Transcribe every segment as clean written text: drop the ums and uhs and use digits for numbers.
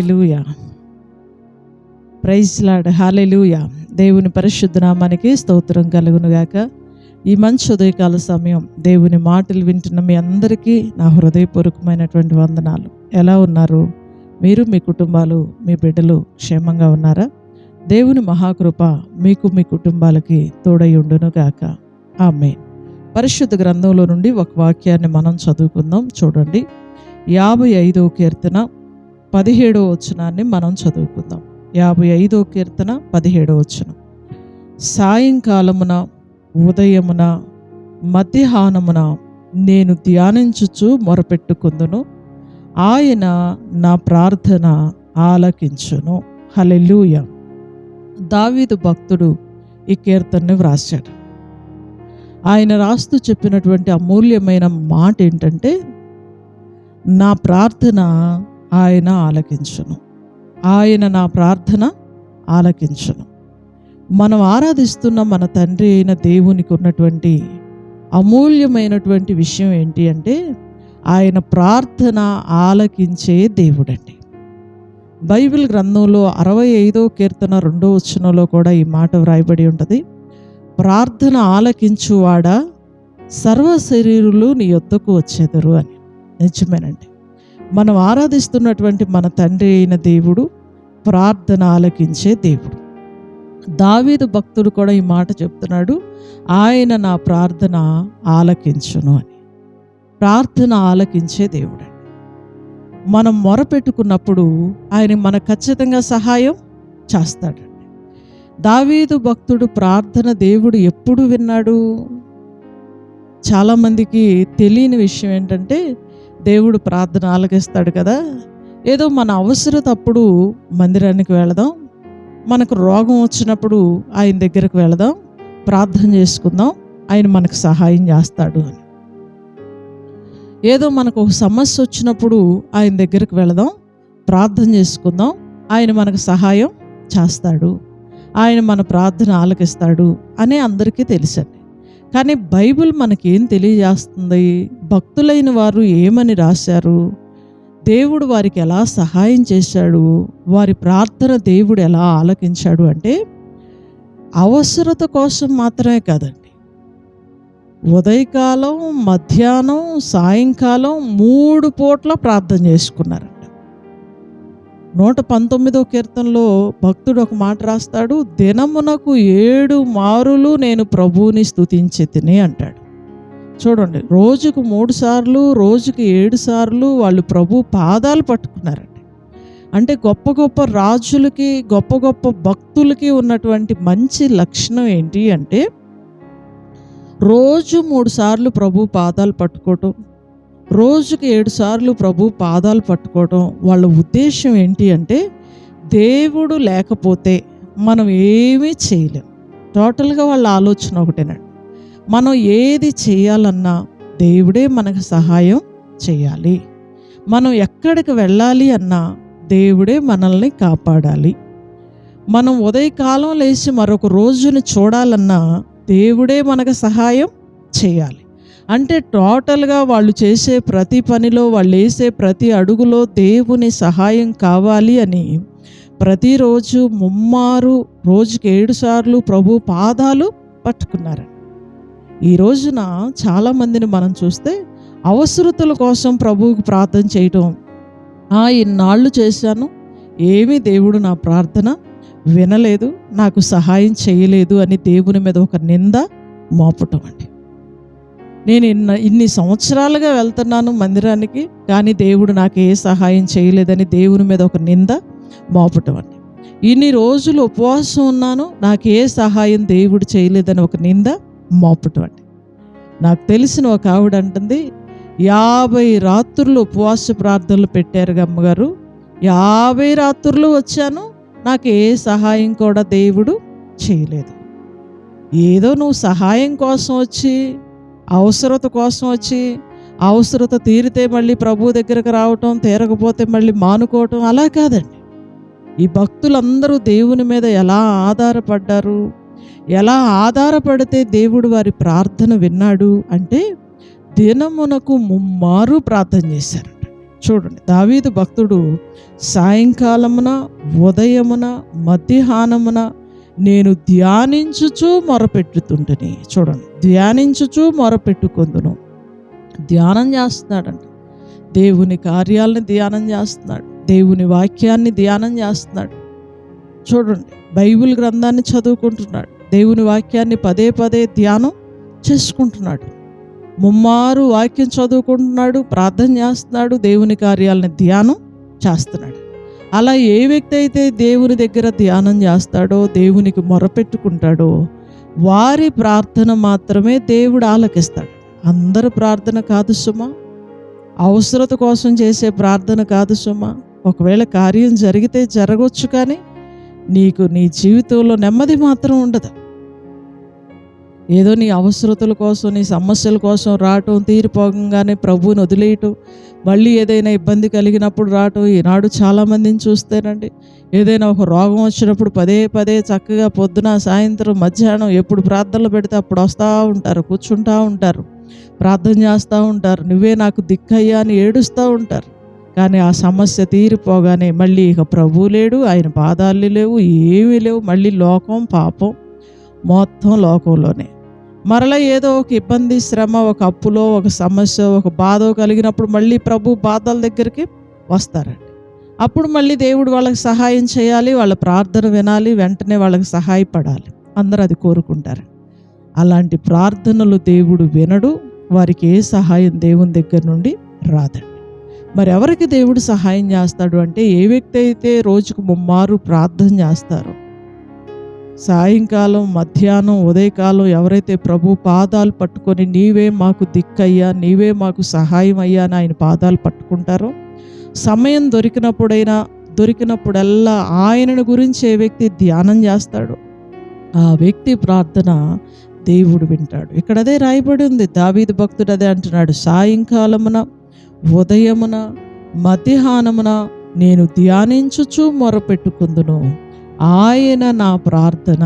హల్లెలూయా, praise lord, హల్లెలూయా. దేవుని పరిశుద్ధ నామానికి స్తోత్రం కలుగునుగాక. ఈ మంచి ఉదయకాల సమయం దేవుని మాటలు వింటున్న మీ అందరికీ నా హృదయపూర్వకమైనటువంటి వందనాలు. ఎలా ఉన్నారు? మీరు, మీ కుటుంబాలు, మీ బిడ్డలు క్షేమంగా ఉన్నారా? దేవుని మహాకృప మీకు, మీ కుటుంబాలకి తోడై ఉండునుగాక. ఆమేన్. పరిశుద్ధ గ్రంథంలో నుండి ఒక వాక్యాన్ని మనం చదువుకుందాం. చూడండి, 55వ కీర్తన 17వ వచనాన్ని మనం చదువుకుందాం. 55వ కీర్తన 17వ వచనం. సాయంకాలమున, ఉదయమున, మధ్యాహ్నమున నేను ధ్యానించుచు మొరపెట్టుకుందును, ఆయన నా ప్రార్థన ఆలకించును. హల్లెలూయా. దావీదు భక్తుడు ఈ కీర్తనని వ్రాశాడు. ఆయన రాస్తూ చెప్పినటువంటి అమూల్యమైన మాట ఏంటంటే, నా ప్రార్థన ఆయన ఆలకించును, ఆయన నా ప్రార్థన ఆలకించును. మనం ఆరాధిస్తున్న మన తండ్రి అయిన దేవునికి ఉన్నటువంటి అమూల్యమైనటువంటి విషయం ఏంటి అంటే, ఆయన ప్రార్థన ఆలకించే దేవుడండి. బైబిల్ గ్రంథంలో 65వ కీర్తన 2వ వచనంలో కూడా ఈ మాట వ్రాయబడి ఉంటుంది. ప్రార్థన ఆలకించువాడా, సర్వ శరీరులు నీ యొద్దకు వచ్చేదరు అని. నిజమేనండి. మనం ఆరాధిస్తున్నటువంటి మన తండ్రి అయిన దేవుడు ప్రార్థన ఆలకించే దేవుడు. దావీదు భక్తుడు కూడా ఈ మాట చెప్తున్నాడు, ఆయన నా ప్రార్థన ఆలకించును అని. ప్రార్థన ఆలకించే దేవుడు. మనం మొరపెట్టుకున్నప్పుడు ఆయన మనకు ఖచ్చితంగా సహాయం చేస్తాడండి. దావీదు భక్తుడు ప్రార్థన దేవుడు ఎప్పుడు విన్నాడు? చాలామందికి తెలియని విషయం ఏంటంటే, దేవుడు ప్రార్థన ఆలకిస్తాడు కదా, ఏదో మన అవసరత అప్పుడు మందిరానికి వెళదాం, మనకు రోగం వచ్చినప్పుడు ఆయన దగ్గరకు వెళదాం, ప్రార్థన చేసుకుందాం, ఆయన మనకు సహాయం చేస్తాడు అని. ఏదో మనకు ఒక సమస్య వచ్చినప్పుడు ఆయన దగ్గరకు వెళదాం, ప్రార్థన చేసుకుందాం, ఆయన మనకు సహాయం చేస్తాడు, ఆయన మన ప్రార్థన ఆలకిస్తాడు అని అందరికీ తెలుసండి. కానీ బైబిల్ మనకేం తెలియజేస్తుంది? భక్తులైన వారు ఏమని రాశారు? దేవుడు వారికి ఎలా సహాయం చేశాడు? వారి ప్రార్థన దేవుడు ఎలా ఆలకించాడు అంటే, అవసరత కోసం మాత్రమే కాదండి. ఉదయకాలం, మధ్యాహ్నం, సాయంకాలం 3 పూట్ల ప్రార్థన చేసుకున్నారంట. 119వ కీర్తనలో భక్తుడు ఒక మాట రాస్తాడు, దినమునకు 7 మారులు నేను ప్రభువుని స్తుతించెదను అంటాడు. చూడండి, రోజుకు 3 సార్లు, రోజుకి 7 సార్లు వాళ్ళు ప్రభు పాదాలు పట్టుకున్నారండి. అంటే గొప్ప గొప్ప రాజులకి, గొప్ప గొప్ప భక్తులకి ఉన్నటువంటి మంచి లక్షణం ఏంటి అంటే, రోజు 3 సార్లు ప్రభు పాదాలు పట్టుకోవటం, రోజుకి 7 సార్లు ప్రభు పాదాలు పట్టుకోవటం. వాళ్ళ ఉద్దేశం ఏంటి అంటే, దేవుడు లేకపోతే మనం ఏమీ చేయలేం. టోటల్గా వాళ్ళ ఆలోచన ఒకటేనండి, మనం ఏది చేయాలన్నా దేవుడే మనకు సహాయం చేయాలి, మనం ఎక్కడికి వెళ్ళాలి అన్నా దేవుడే మనల్ని కాపాడాలి, మనం ఉదయకాలం లేచి మరొక రోజుని చూడాలన్నా దేవుడే మనకు సహాయం చేయాలి. అంటే టోటల్గా వాళ్ళు చేసే ప్రతి పనిలో, వాళ్ళు వేసే ప్రతి అడుగులో దేవుని సహాయం కావాలి అని ప్రతిరోజు ముమ్మారు, రోజుకి 7 సార్లు ప్రభు పాదాలు పట్టుకున్నారు. ఈ రోజున చాలామందిని మనం చూస్తే అవసరతల కోసం ప్రభువుకు ప్రార్థన చేయటం, ఇన్నాళ్ళు చేశాను, ఏమీ దేవుడు నా ప్రార్థన వినలేదు, నాకు సహాయం చేయలేదు అని దేవుని మీద ఒక నింద మోపటం అండి. నేను ఇన్ని సంవత్సరాలుగా వెళ్తున్నాను మందిరానికి, కానీ దేవుడు నాకు ఏ సహాయం చేయలేదని దేవుని మీద ఒక నింద మోపటం అండి. ఇన్ని రోజులు ఉపవాసం ఉన్నాను, నాకు ఏ సహాయం దేవుడు చేయలేదని ఒక నింద మోపటం అండి. నాకు తెలిసిన ఒక ఆవిడ అంటుంది, 50 రాత్రులు ఉపవాస ప్రార్థనలు పెట్టారు అమ్మగారు, 50 రాత్రులు వచ్చాను, నాకు ఏ సహాయం కూడా దేవుడు చేయలేదు. ఏదో నువ్వు సహాయం కోసం వచ్చి, అవసరత కోసం వచ్చి, అవసరత తీరితే మళ్ళీ ప్రభు దగ్గరకు రావటం, తీరకపోతే మళ్ళీ మానుకోవటం, అలా కాదండి. ఈ భక్తులందరూ దేవుని మీద ఎలా ఆధారపడ్డారు, ఎలా ఆధారపడితే దేవుడు వారి ప్రార్థన విన్నాడు అంటే, దినమునకు ముమ్మారు ప్రార్థన చేశారు. చూడండి, దావీదు భక్తుడు సాయంకాలమున, ఉదయమున, మధ్యాహ్నమున నేను ధ్యానించుచు మొరపెట్టుతుంటిని. చూడండి, ధ్యానించుచు మొరపెట్టుకొందును. ధ్యానం చేస్తున్నాడంట. దేవుని కార్యాలను ధ్యానం చేస్తున్నాడు, దేవుని వాక్యాన్ని ధ్యానం చేస్తున్నాడు. చూడండి, బైబిల్ గ్రంథాన్ని చదువుకుంటున్నాడు, దేవుని వాక్యాన్ని పదే పదే ధ్యానం చేసుకుంటున్నాడు, ముమ్మారు వాక్యం చదువుకుంటున్నాడు, ప్రార్థన చేస్తున్నాడు, దేవుని కార్యాలను ధ్యానం చేస్తున్నాడు. అలా ఏ వ్యక్తి అయితే దేవుని దగ్గర ధ్యానం చేస్తాడో, దేవునికి మొరపెట్టుకుంటాడో, వారి ప్రార్థన మాత్రమే దేవుడు ఆలకిస్తాడు. అందరి ప్రార్థన కాదు సుమా, అవసరత కోసం చేసే ప్రార్థన కాదు సుమా. ఒకవేళ కార్యం జరిగితే జరగవచ్చు, కానీ నీకు నీ జీవితంలో నెమ్మది మాత్రం ఉండదు. ఏదో నీ అవసరతల కోసం, నీ సమస్యల కోసం రావటం, తీరిపోగానే ప్రభువుని వదిలేయటం, మళ్ళీ ఏదైనా ఇబ్బంది కలిగినప్పుడు రావటం. ఈనాడు చాలామందిని చూస్తేనండి, ఏదైనా ఒక రోగం వచ్చినప్పుడు పదే పదే చక్కగా పొద్దున, సాయంత్రం, మధ్యాహ్నం ఎప్పుడు ప్రార్థనలు పెడితే అప్పుడు వస్తూ ఉంటారు, కూర్చుంటూ ఉంటారు, ప్రార్థన చేస్తూ ఉంటారు, నువ్వే నాకు దిక్కయ్యా అని ఏడుస్తూ ఉంటారు. కానీ ఆ సమస్య తీరిపోగానే మళ్ళీ ఇక ప్రభువు లేడు, ఆయన పాదాలు లేవు, ఏమీ లేవు, మళ్ళీ లోకం, పాపం మొత్తం లోకంలోనే. మరలా ఏదో ఒక ఇబ్బంది, శ్రమ, ఒక అప్పులో, ఒక సమస్య, ఒక బాధ కలిగినప్పుడు మళ్ళీ ప్రభు పాదాల దగ్గరికి వస్తారండి. అప్పుడు మళ్ళీ దేవుడు వాళ్ళకి సహాయం చేయాలి, వాళ్ళ ప్రార్థన వినాలి, వెంటనే వాళ్ళకి సహాయపడాలి. అందరూ అది కోరుకుంటారు. అలాంటి ప్రార్థనలు దేవుడు వినడు, వారికి ఏ సహాయం దేవుని దగ్గర నుండి రాదండి. మరి ఎవరికి దేవుడు సహాయం చేస్తాడు అంటే, ఏ వ్యక్తి అయితే రోజుకు ముమ్మారు ప్రార్థన చేస్తారో, సాయంకాలం, మధ్యాహ్నం, ఉదయకాలం ఎవరైతే ప్రభు పాదాలు పట్టుకొని నీవే మాకు దిక్కయ్యా, నీవే మాకు సహాయం అయ్యా అని ఆయన పాదాలు పట్టుకుంటారో, సమయం దొరికినప్పుడల్లా ఆయనను గురించి ఏ వ్యక్తి ధ్యానం చేస్తాడో, ఆ వ్యక్తి ప్రార్థన దేవుడు వింటాడు. ఇక్కడ అదే రాయబడి ఉంది. దావీదు భక్తుడు అదే అంటున్నాడు, సాయంకాలమున, ఉదయమున, మధ్యాహ్నమున నేను ధ్యానించుచు మొరపెట్టుకుందును, ఆయన నా ప్రార్థన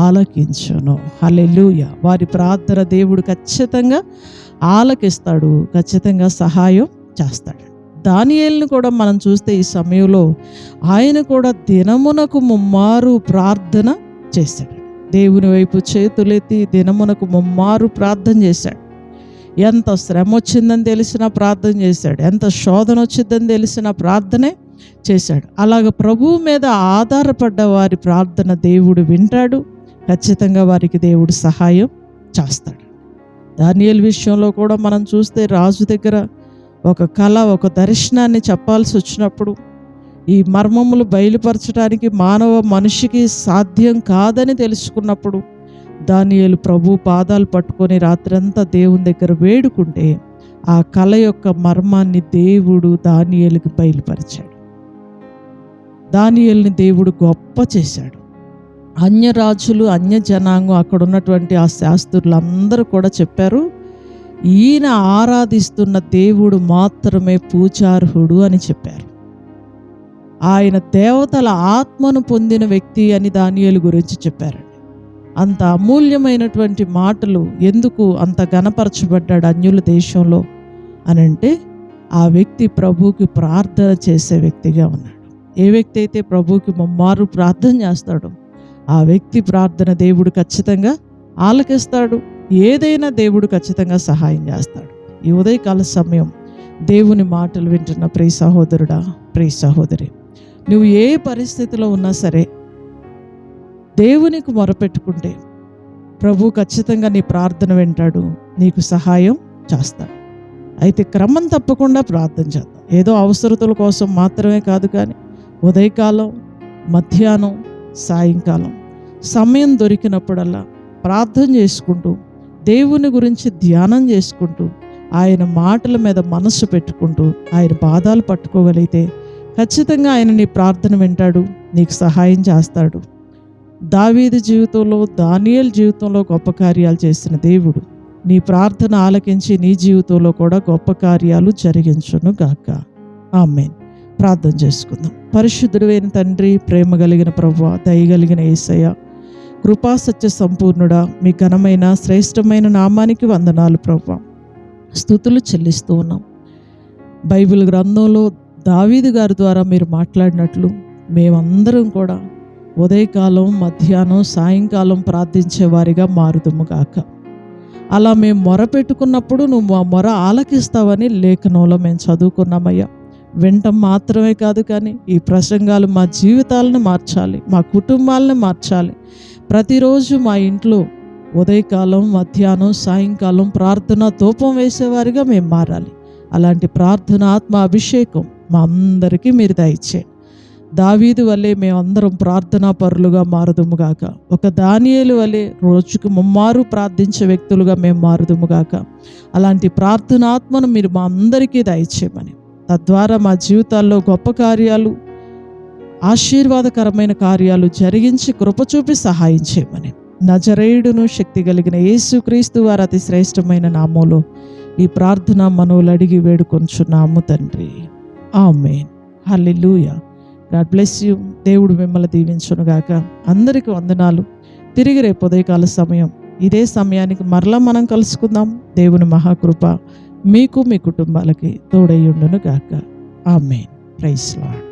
ఆలకించును. హల్లెలూయా. వారి ప్రార్థన దేవుడు ఖచ్చితంగా ఆలకిస్తాడు, ఖచ్చితంగా సహాయం చేస్తాడు. దానియేలును కూడా మనం చూస్తే ఈ సమయంలో ఆయన కూడా దినమునకు ముమ్మారు ప్రార్థన చేశాడు. దేవుని వైపు చేతులెత్తి దినమునకు ముమ్మారు ప్రార్థన చేశాడు. ఎంత శ్రమ వచ్చిందని తెలిసిన ప్రార్థన చేశాడు, ఎంత శోధన వచ్చిందని తెలిసిన ప్రార్థనే చేశాడు. అలాగ ప్రభువు మీద ఆధారపడ్డ వారి ప్రార్థన దేవుడు వింటాడు, ఖచ్చితంగా వారికి దేవుడు సహాయం చేస్తాడు. దానియేలు విషయంలో కూడా మనం చూస్తే, రాజు దగ్గర ఒక కళ, ఒక దర్శనాన్ని చెప్పాల్సి వచ్చినప్పుడు, ఈ మర్మములు బయలుపరచడానికి మనిషికి సాధ్యం కాదని తెలుసుకున్నప్పుడు, దానియేలు ప్రభు పాదాలు పట్టుకొని రాత్రంతా దేవుని దగ్గర వేడుకుంటే, ఆ కళ యొక్క మర్మాన్ని దేవుడు దానియేలుకి బయలుపరిచాడు. దానియేలుని దేవుడు గొప్ప చేశాడు. అన్య రాజులు, అన్య జనాంగం, అక్కడ ఉన్నటువంటి ఆ శాస్త్రులు అందరూ కూడా చెప్పారు, ఈయన ఆరాధిస్తున్న దేవుడు మాత్రమే పూజార్హుడు అని చెప్పారు. ఆయన దేవతల ఆత్మను పొందిన వ్యక్తి అని దానియేలు గురించి చెప్పారండి. అంత అమూల్యమైనటువంటి మాటలు ఎందుకు అంత ఘనపరచబడ్డాడు అన్యుల దేశంలో అని అంటే, ఆ వ్యక్తి ప్రభువుకి ప్రార్థన చేసే వ్యక్తిగా ఉన్నాడు. ఏ వ్యక్తి అయితే ప్రభువుకి ముమ్మారు ప్రార్థన చేస్తాడో, ఆ వ్యక్తి ప్రార్థన దేవుడు ఖచ్చితంగా ఆలకిస్తాడు. ఏదైనా దేవుడు ఖచ్చితంగా సహాయం చేస్తాడు. ఈ ఉదయకాల సమయం దేవుని మాటలు వింటున్న ప్రియ సహోదరుడా, ప్రియ సహోదరి, నువ్వు ఏ పరిస్థితిలో ఉన్నా సరే దేవునికి మొరపెట్టుకుంటే ప్రభు ఖచ్చితంగా నీ ప్రార్థన వింటాడు, నీకు సహాయం చేస్తాడు. అయితే క్రమం తప్పకుండా ప్రార్థన చేద్దాం. ఏదో అవసరతల కోసం మాత్రమే కాదు, కానీ ఉదయకాలం, మధ్యాహ్నం, సాయంకాలం సమయం దొరికినప్పుడల్లా ప్రార్థన చేసుకుంటూ, దేవుని గురించి ధ్యానం చేసుకుంటూ, ఆయన మాటల మీద మనస్సు పెట్టుకుంటూ, ఆయన పాదాలు పట్టుకోగలిగితే ఖచ్చితంగా ఆయన నీ ప్రార్థన వింటాడు, నీకు సహాయం చేస్తాడు. దావీదు జీవితంలో, దానియేలు జీవితంలో గొప్ప కార్యాలు చేసిన దేవుడు నీ ప్రార్థన ఆలకించి నీ జీవితంలో కూడా గొప్ప కార్యాలు జరిగించును గాక. ఆమేన్. ప్రార్థన చేసుకుందాం. పరిశుద్ధుడైన తండ్రి, ప్రేమ కలిగిన ప్రభువా, దయగలిగిన యేసయ్య, కృపా సత్య సంపూర్ణుడా, మీ ఘనమైన శ్రేష్టమైన నామానికి వందనాలు ప్రభువా. స్తుతులు చెల్లిస్తూ ఉన్నాం. బైబిల్ గ్రంథంలో దావీదు గారి ద్వారా మీరు మాట్లాడినట్లు మేమందరం కూడా ఉదయకాలం, మధ్యాహ్నం, సాయంకాలం ప్రార్థించే వారిగా మారుదుముగాక. అలా మేము మొర పెట్టుకున్నప్పుడు నువ్వు మా మొర ఆలకిస్తావని లేఖనంలో మేము చదువుకున్నామయ్యా. వినటం మాత్రమే కాదు, కానీ ఈ ప్రసంగాలు మా జీవితాలను మార్చాలి, మా కుటుంబాలను మార్చాలి. ప్రతిరోజు మా ఇంట్లో ఉదయకాలం, మధ్యాహ్నం, సాయంకాలం ప్రార్థన ధూపం వేసేవారిగా మేము మారాలి. అలాంటి ప్రార్థన ఆత్మ అభిషేకం మా అందరికీ మీరు దయచేయండి. దావీదు వలె మేమందరం ప్రార్థనా పరులుగా మారుదుముగాక. ఒక దానియేలు వలె రోజుకు ముమ్మారు ప్రార్థించే వ్యక్తులుగా మేము మారుదుముగాక. అలాంటి ప్రార్థనాత్మను మీరు మా అందరికీ దయచేయమని, తద్వారా మా జీవితాల్లో గొప్ప కార్యాలు, ఆశీర్వాదకరమైన కార్యాలు జరిగించి కృప చూపి సహాయం చేయమని, నజరేయుడును శక్తి కలిగిన యేసుక్రీస్తు వారి అతి శ్రేష్టమైన నామంలో ఈ ప్రార్థన మనవులు అడిగి వేడుకొంచున్నాము తండ్రి. ఆమేన్. హల్లెలూయా. God bless you. దేవుడు మిమ్మల్ని దీవించునుగాక. అందరికీ వందనాలు. తిరిగి రేపు ఉదయకాల సమయం ఇదే సమయానికి మరలా మనం కలుసుకుందాం. దేవుని మహాకృప మీకు, మీ కుటుంబాలకి తోడై ఉండును గాక. ఆమేన్. Praise lord.